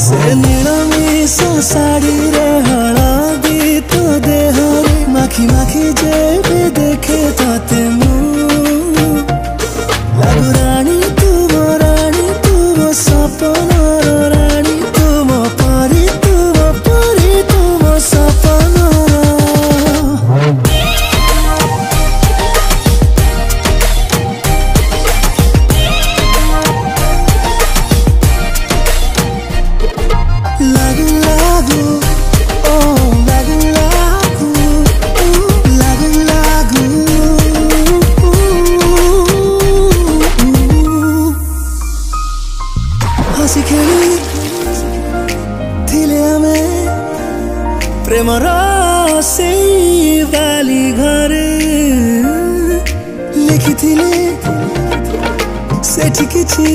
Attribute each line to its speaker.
Speaker 1: से नीलमिष शाड़ी रे हळदी तो देहरे माखी माखी जेबे देखे ताते लागु रानी तू मो सपनर रानी तू मो परी तू मो सपनर। हसी खेली थिले आमे प्रेमर सेई बाली घरे लिखिथिले सेठी किछि।